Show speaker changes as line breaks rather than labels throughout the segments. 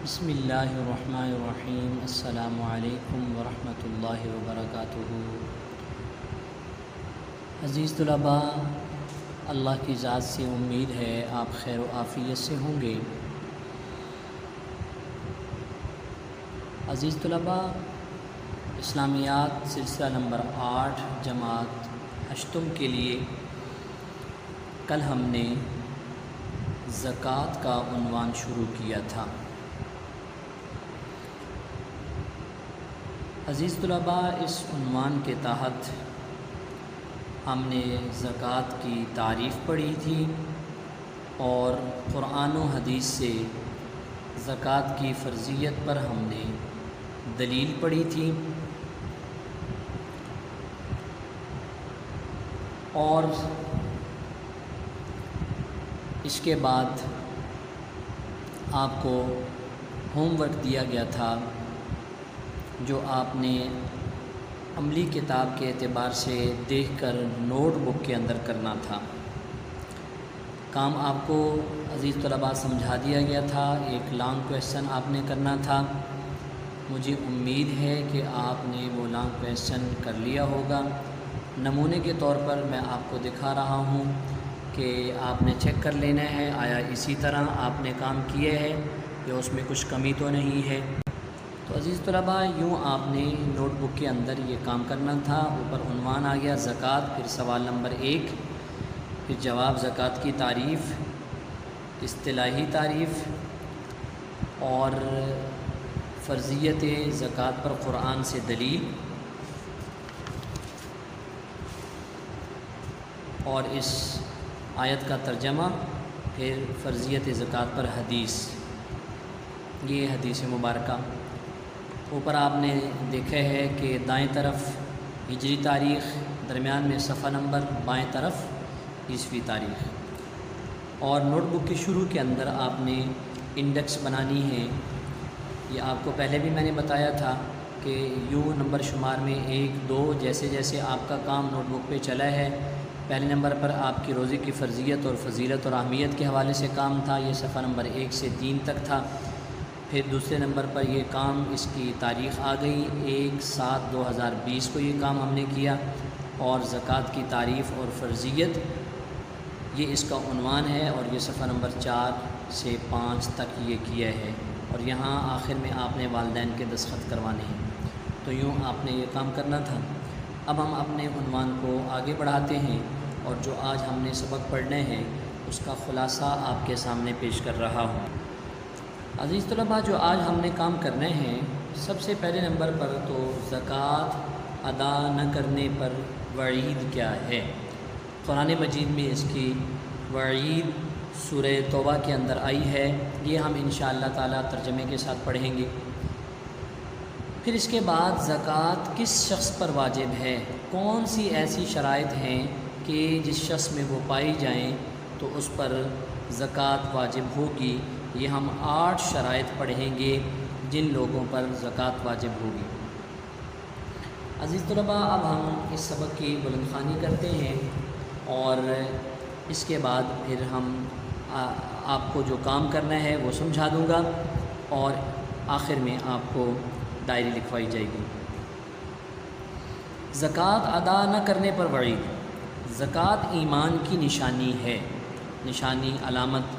بسم اللہ الرحمن الرحیم۔ السلام علیکم ورحمۃ اللہ وبرکاتہ۔ عزیز طلباء، اللہ کی ذات سے امید ہے آپ خیر و عافیت سے ہوں گے۔ عزیز طلباء، اسلامیات سلسلہ نمبر 8 جماعت ہشتم کے لیے کل ہم نے زکوٰۃ کا عنوان شروع کیا تھا۔ عزیز طلباء، اس عنوان کے تحت ہم نے زکوٰۃ کی تعریف پڑھی تھی اور قرآن و حدیث سے زکوٰۃ کی فرضیت پر ہم نے دلیل پڑھی تھی، اور اس کے بعد آپ کو ہوم ورک دیا گیا تھا جو آپ نے عملی کتاب کے اعتبار سے دیکھ کر نوٹ بک کے اندر کرنا تھا۔ کام آپ کو عزیز طلباء سمجھا دیا گیا تھا، ایک لانگ کویسچن آپ نے کرنا تھا۔ مجھے امید ہے کہ آپ نے وہ لانگ کویسچن کر لیا ہوگا۔ نمونے کے طور پر میں آپ کو دکھا رہا ہوں کہ آپ نے چیک کر لینا ہے آیا اسی طرح آپ نے کام کیے ہے یا اس میں کچھ کمی تو نہیں ہے۔ تو عزیز طلباء، یوں آپ نے نوٹ بک کے اندر یہ کام کرنا تھا۔ اوپر عنوان آ گیا زکوٰۃ، پھر سوال نمبر 1، پھر جواب زکوٰۃ کی تعریف، اصطلاحی تعریف اور فرضیت زکوٰۃ پر قرآن سے دلیل، اور اس آیت کا ترجمہ، پھر فرضیت زکوٰۃ پر حدیث، یہ حدیث مبارکہ۔ اوپر آپ نے دیکھا ہے کہ دائیں طرف ہجری تاریخ، درمیان میں صفحہ نمبر، بائیں طرف عیسوی تاریخ، اور نوٹ بک کے شروع کے اندر آپ نے انڈیکس بنانی ہے۔ یہ آپ کو پہلے بھی میں نے بتایا تھا کہ یوں نمبر شمار میں 1 2 جیسے جیسے آپ کا کام نوٹ بک پہ چلا ہے۔ پہلے نمبر پر آپ کی روزے کی فرضیت اور فضیلت اور اہمیت کے حوالے سے کام تھا، یہ صفحہ نمبر 1 سے 3 تک تھا۔ پھر دوسرے نمبر پر یہ کام، اس کی تاریخ آ گئی 1/7/2020 کو یہ کام ہم نے کیا، اور زکوٰۃ کی تعریف اور فرضیت یہ اس کا عنوان ہے، اور یہ صفحہ نمبر 4 سے 5 تک یہ کیا ہے، اور یہاں آخر میں آپ نے والدین کے دستخط کروانے ہیں۔ تو یوں آپ نے یہ کام کرنا تھا۔ اب ہم اپنے عنوان کو آگے بڑھاتے ہیں، اور جو آج ہم نے سبق پڑھنے ہیں اس کا خلاصہ آپ کے سامنے پیش کر رہا ہوں۔ عزیز طلباء، جو آج ہم نے کام کرنے ہیں، سب سے پہلے نمبر پر تو زکوٰۃ ادا نہ کرنے پر وعید کیا ہے۔ قرآن مجید میں اس کی وعید سورہ توبہ کے اندر آئی ہے، یہ ہم انشاءاللہ تعالیٰ ترجمے کے ساتھ پڑھیں گے۔ پھر اس کے بعد زکوٰۃ کس شخص پر واجب ہے، کون سی ایسی شرائط ہیں کہ جس شخص میں وہ پائی جائیں تو اس پر زکوٰۃ واجب ہوگی۔ یہ ہم 8 شرائط پڑھیں گے جن لوگوں پر زکوٰۃ واجب ہوگی۔ عزیز طلباء، اب ہم اس سبق کی بلند خوانی کرتے ہیں، اور اس کے بعد پھر ہم آپ کو جو کام کرنا ہے وہ سمجھا دوں گا، اور آخر میں آپ کو ڈائری لکھوائی جائے گی۔ زکوٰۃ ادا نہ کرنے پر وعید۔ زکوٰۃ ایمان کی نشانی ہے، نشانی، علامت،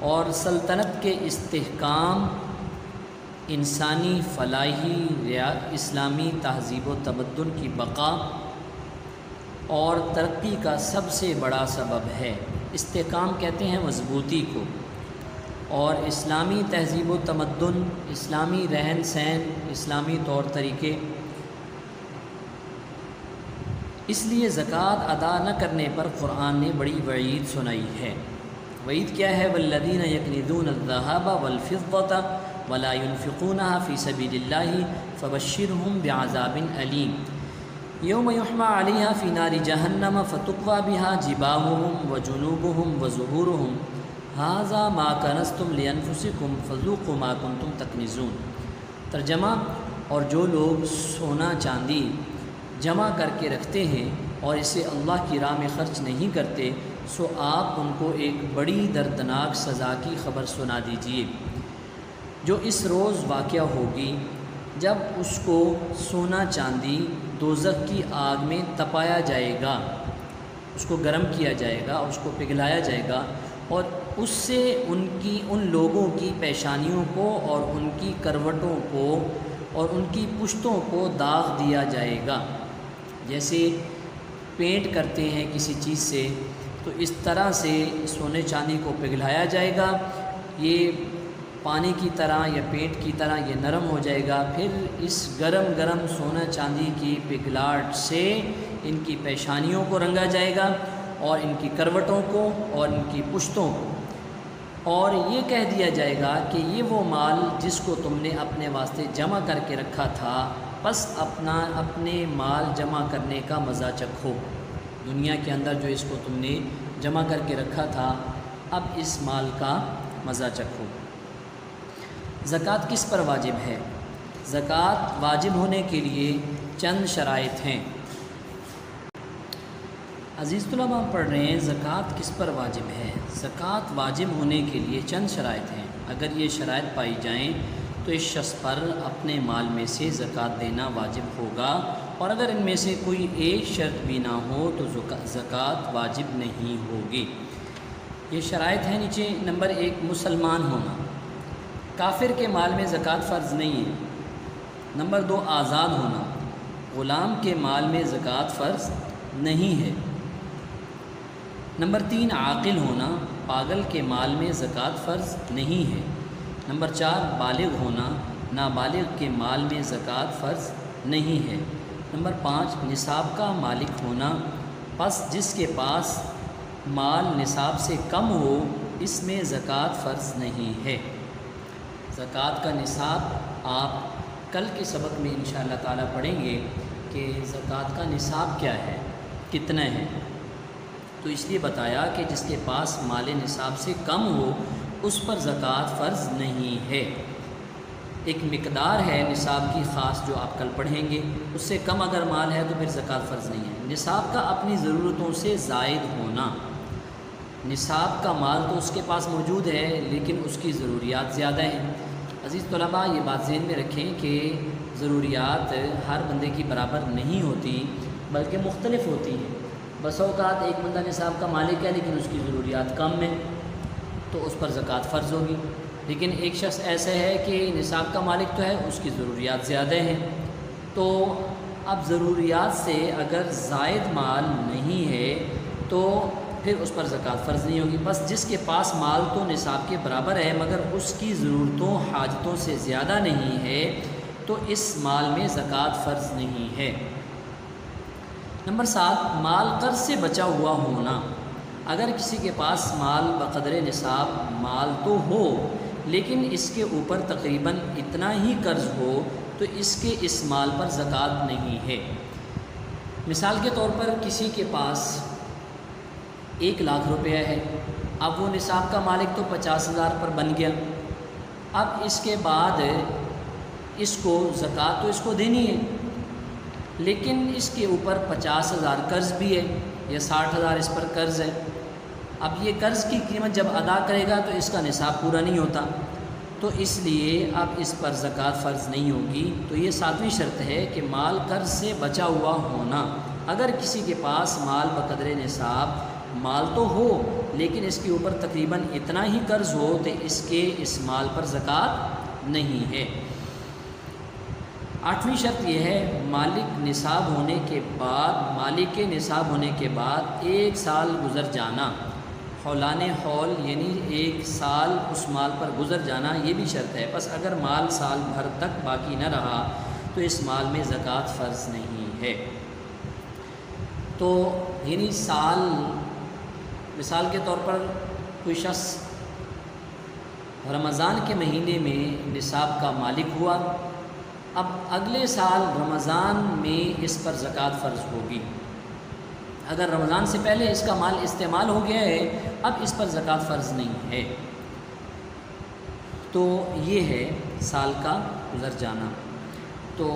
اور سلطنت کے استحکام، انسانی فلاحی، اسلامی تہذیب و تمدن کی بقا اور ترقی کا سب سے بڑا سبب ہے۔ استحکام کہتے ہیں مضبوطی کو، اور اسلامی تہذیب و تمدن، اسلامی رہن سہن، اسلامی طور طریقے۔ اس لیے زکوٰۃ ادا نہ کرنے پر قرآن نے بڑی وعید سنائی ہے۔ وعید کیا ہے؟ والذین یکنزون الذھب والفضة ولا ينفقونها في سبیل اللہ فبشرهم بعذاب علیم یوم یحمى علیہا فی نار جہنم فتقوی بها جباہهم وجنوبهم وظہورهم ھذا ما کنزتم لانفسکم فذوقوا ما کنتم تکنزون۔ ترجمہ: اور جو لوگ سونا چاندی جمع کر کے رکھتے ہیں اور اسے اللہ کی راہ میں خرچ نہیں کرتے، سو آپ ان کو ایک بڑی دردناک سزا کی خبر سنا دیجیے۔ جو اس روز واقع ہوگی جب اس کو سونا چاندی دوزخ کی آگ میں تپایا جائے گا، اس کو گرم کیا جائے گا، اس کو پگھلایا جائے گا، اور اس سے ان لوگوں کی پیشانیوں کو اور ان کی کروٹوں کو اور ان کی پشتوں کو داغ دیا جائے گا۔ جیسے پینٹ کرتے ہیں کسی چیز سے، تو اس طرح سے سونے چاندی کو پگھلایا جائے گا، یہ پانی کی طرح یا پینٹ کی طرح یہ نرم ہو جائے گا، پھر اس گرم گرم سونا چاندی کی پگھلاہٹ سے ان کی پیشانیوں کو رنگا جائے گا اور ان کی کروٹوں کو اور ان کی پشتوں کو، اور یہ کہہ دیا جائے گا کہ یہ وہ مال جس کو تم نے اپنے واسطے جمع کر کے رکھا تھا، بس اپنے مال جمع کرنے کا مزہ چکھو۔ دنیا کے اندر جو اس کو تم نے جمع کر کے رکھا تھا، اب اس مال کا مزہ چکھو۔ زکوٰۃ کس پر واجب ہے؟ زکوٰۃ واجب ہونے کے لیے چند شرائط ہیں۔ عزیز طلباء پڑھ رہے ہیں زکوٰۃ کس پر واجب ہے؟ زکوٰۃ واجب ہونے کے لیے چند شرائط ہیں، اگر یہ شرائط پائی جائیں تو اس شخص پر اپنے مال میں سے زکوٰۃ دینا واجب ہوگا، اور اگر ان میں سے کوئی ایک شرط بھی نہ ہو تو زکوٰۃ واجب نہیں ہوگی۔ یہ شرائط ہیں نیچے۔ نمبر 1، مسلمان ہونا، کافر کے مال میں زکوٰۃ فرض نہیں ہے۔ نمبر 2، آزاد ہونا، غلام کے مال میں زکوٰۃ فرض نہیں ہے۔ نمبر 3، عاقل ہونا، پاگل کے مال میں زکوٰۃ فرض نہیں ہے۔ نمبر 4، بالغ ہونا، نابالغ کے مال میں زکوٰۃ فرض نہیں ہے۔ نمبر 5، نصاب کا مالک ہونا، پس جس کے پاس مال نصاب سے کم ہو اس میں زکوٰۃ فرض نہیں ہے۔ زکوٰۃ کا نصاب آپ کل کے سبق میں انشاءاللہ تعالیٰ پڑھیں گے کہ زکوٰۃ کا نصاب کیا ہے، کتنا ہے۔ تو اس لیے بتایا کہ جس کے پاس مال نصاب سے کم ہو اس پر زکوٰۃ فرض نہیں ہے۔ ایک مقدار ہے نصاب کی خاص جو آپ کل پڑھیں گے، اس سے کم اگر مال ہے تو پھر زکوٰۃ فرض نہیں ہے۔ نصاب کا اپنی ضرورتوں سے زائد ہونا، نصاب کا مال تو اس کے پاس موجود ہے لیکن اس کی ضروریات زیادہ ہیں۔ عزیز طلباء یہ بات ذہن میں رکھیں کہ ضروریات ہر بندے کی برابر نہیں ہوتی بلکہ مختلف ہوتی ہیں۔ بس اوقات ایک بندہ نصاب کا مالک ہے لیکن اس کی ضروریات کم ہیں تو اس پر زکوٰۃ فرض ہوگی، لیکن ایک شخص ایسا ہے کہ نصاب کا مالک تو ہے، اس کی ضروریات زیادہ ہیں، تو اب ضروریات سے اگر زائد مال نہیں ہے تو پھر اس پر زکوٰۃ فرض نہیں ہوگی۔ بس جس کے پاس مال تو نصاب کے برابر ہے مگر اس کی ضرورتوں حاجتوں سے زیادہ نہیں ہے تو اس مال میں زکوٰۃ فرض نہیں ہے۔ نمبر 7، مال قرض سے بچا ہوا ہونا، اگر کسی کے پاس مال بقدر نصاب مال تو ہو لیکن اس کے اوپر تقریباً اتنا ہی قرض ہو تو اس مال پر زکوٰۃ نہیں ہے۔ مثال کے طور پر کسی کے پاس 1 لاکھ روپیہ ہے، اب وہ نصاب کا مالک تو 50,000 پر بن گیا، اب اس کے بعد اس کو زکوٰۃ تو اس کو دینی ہے لیکن اس کے اوپر 50,000 قرض بھی ہے یا 60,000 اس پر قرض ہے۔ اب یہ قرض کی قیمت جب ادا کرے گا تو اس کا نصاب پورا نہیں ہوتا، تو اس لیے اب اس پر زکوٰۃ فرض نہیں ہوگی۔ تو یہ 7ویں شرط ہے کہ مال قرض سے بچا ہوا ہونا، اگر کسی کے پاس مال بقدر نصاب مال تو ہو لیکن اس کے اوپر تقریباً اتنا ہی قرض ہو تو اس مال پر زکوٰۃ نہیں ہے۔ 8ویں شرط یہ ہے مالک نصاب ہونے کے بعد 1 سال گزر جانا، حولان حول یعنی 1 سال اس مال پر گزر جانا، یہ بھی شرط ہے۔ بس اگر مال سال بھر تک باقی نہ رہا تو اس مال میں زکوٰۃ فرض نہیں ہے۔ تو یعنی مثال کے طور پر کوئی شخص رمضان کے مہینے میں نصاب کا مالک ہوا، اب اگلے سال رمضان میں اس پر زکوٰۃ فرض ہوگی۔ اگر رمضان سے پہلے اس کا مال استعمال ہو گیا ہے اب اس پر زکوٰۃ فرض نہیں ہے۔ تو یہ ہے سال کا گزر جانا۔ تو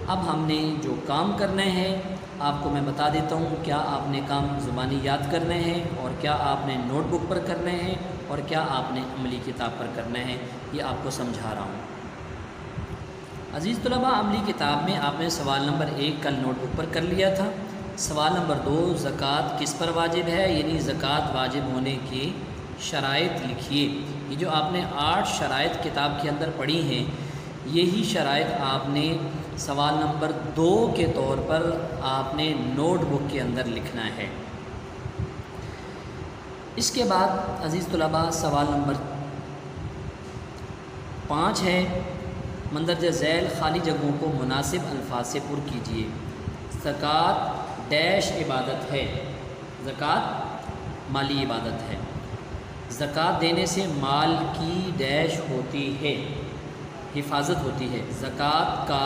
اب ہم نے جو کام کرنا ہے آپ کو میں بتا دیتا ہوں، کیا آپ نے کام زبانی یاد کرنے ہیں اور کیا آپ نے نوٹ بک پر کرنے ہیں اور کیا آپ نے عملی کتاب پر کرنا ہے، یہ آپ کو سمجھا رہا ہوں۔ عزیز طلباء، عملی کتاب میں آپ نے سوال نمبر 1 کل نوٹ بک پر کر لیا تھا۔ سوال نمبر 2 زکوٰۃ کس پر واجب ہے، یعنی زکوٰۃ واجب ہونے کی شرائط لکھیے۔ یہ جو آپ نے 8 شرائط کتاب کے اندر پڑھی ہیں، یہی شرائط آپ نے سوال نمبر 2 کے طور پر آپ نے نوٹ بک کے اندر لکھنا ہے۔ اس کے بعد عزیز طلباء سوال نمبر 5 ہے، مندرجہ ذیل خالی جگہوں کو مناسب الفاظ سے پر کیجیے۔ زکوٰۃ ڈیش عبادت ہے، زکوٰۃ مالی عبادت ہے۔ زکوٰۃ دینے سے مال کی ڈیش ہوتی ہے، حفاظت ہوتی ہے۔ زکوٰۃ کا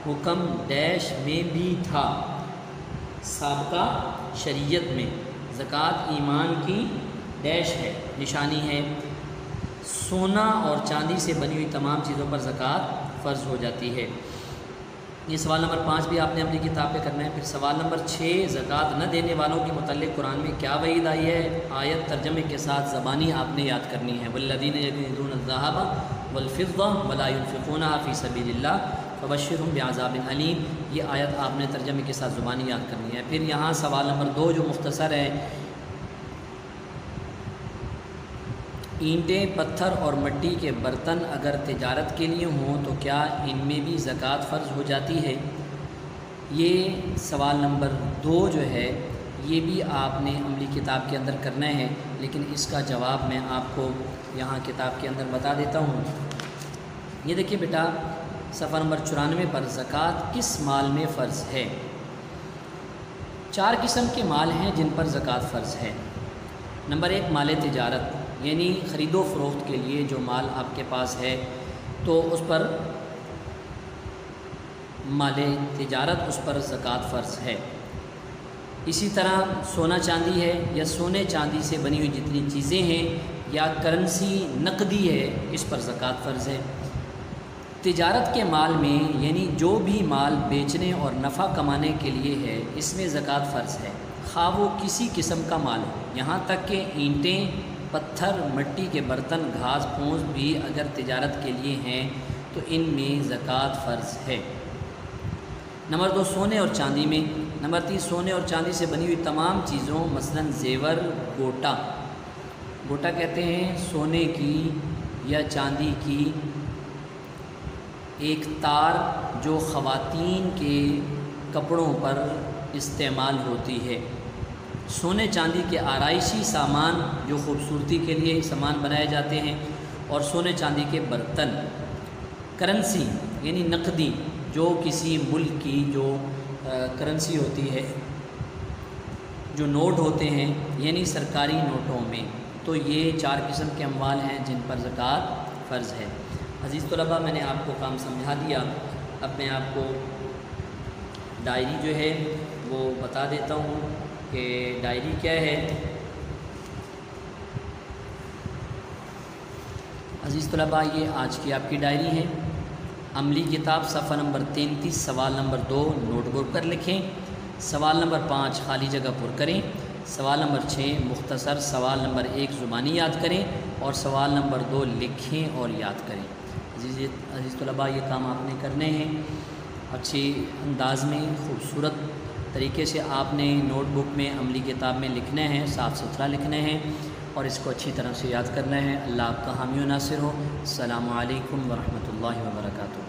حکم ڈیش میں بھی تھا، سابقہ شریعت میں۔ زکوٰۃ ایمان کی ڈیش ہے، نشانی ہے۔ سونا اور چاندی سے بنی ہوئی تمام چیزوں پر زکوٰۃ فرض ہو جاتی ہے۔ یہ سوال نمبر 5 بھی آپ نے اپنی کتاب پہ کرنا ہے۔ پھر سوال نمبر 6 زکوٰۃ نہ دینے والوں کے متعلق قرآن میں کیا وعید آئی ہے، آیت ترجمے کے ساتھ زبانی آپ نے یاد کرنی ہے۔ والذین یکنزون الذھب والفضہ ولا ينفقونها فی سبیل اللہ فبشرھم بعذاب علیم، یہ آیت آپ نے ترجمے کے ساتھ زبانی یاد کرنی ہے۔ پھر یہاں سوال نمبر 2 جو مختصر ہے، اینٹیں، پتھر اور مٹی کے برتن اگر تجارت کے لیے ہوں تو کیا ان میں بھی زکوٰۃ فرض ہو جاتی ہے؟ یہ سوال نمبر 2 جو ہے یہ بھی آپ نے عملی کتاب کے اندر کرنا ہے، لیکن اس کا جواب میں آپ کو یہاں کتاب کے اندر بتا دیتا ہوں۔ یہ دیکھیے بیٹا، صفحہ نمبر 94 پر زکوٰۃ کس مال میں فرض ہے؟ 4 قسم کے مال ہیں جن پر زکوٰۃ فرض ہے۔ نمبر 1 مال تجارت، یعنی خرید و فروخت کے لیے جو مال آپ کے پاس ہے تو اس پر مال تجارت، اس پر زکوٰۃ فرض ہے۔ اسی طرح سونا چاندی ہے یا سونے چاندی سے بنی ہوئی جتنی چیزیں ہیں یا کرنسی نقدی ہے، اس پر زکوٰۃ فرض ہے۔ تجارت کے مال میں یعنی جو بھی مال بیچنے اور نفع کمانے کے لیے ہے، اس میں زکوٰۃ فرض ہے، خواہ وہ کسی قسم کا مال ہو، یہاں تک کہ اینٹیں، پتھر، مٹی کے برتن، گھاس پھوس بھی اگر تجارت کے لیے ہیں تو ان میں زکوٰۃ فرض ہے۔ نمبر 2 سونے اور چاندی میں۔ نمبر 3 سونے اور چاندی سے بنی ہوئی تمام چیزوں، مثلاً زیور، گوٹا، گوٹا کہتے ہیں سونے کی یا چاندی کی ایک تار جو خواتین کے کپڑوں پر استعمال ہوتی ہے۔ سونے چاندی کے آرائشی سامان جو خوبصورتی کے لیے سامان بنائے جاتے ہیں، اور سونے چاندی کے برتن۔ کرنسی یعنی نقدی، جو کسی ملک کی جو کرنسی ہوتی ہے، جو نوٹ ہوتے ہیں یعنی سرکاری نوٹوں میں، تو یہ 4 قسم کے اموال ہیں جن پر زکوٰۃ فرض ہے۔ عزیز طلباء، میں نے آپ کو کام سمجھا دیا، اب میں آپ کو ڈائری جو ہے وہ بتا دیتا ہوں کہ ڈائری کیا ہے۔ عزیز طلباء، یہ آج کی آپ کی ڈائری ہے۔ عملی کتاب صفحہ نمبر 33 سوال نمبر 2 نوٹ بک پر لکھیں۔ سوال نمبر 5 خالی جگہ پر کریں۔ سوال نمبر 6 مختصر سوال نمبر 1 زبانی یاد کریں، اور سوال نمبر 2 لکھیں اور یاد کریں۔ عزیز طلباء، یہ کام آپ نے کرنے ہیں اچھی انداز میں، خوبصورت طریقے سے آپ نے نوٹ بک میں عملی کتاب میں لکھنا ہے، صاف ستھرا لکھنا ہے اور اس کو اچھی طرح سے یاد کرنا ہے۔ اللہ آپ کا حامی و ناصر ہو۔ السلام علیکم ورحمۃ اللہ وبرکاتہ۔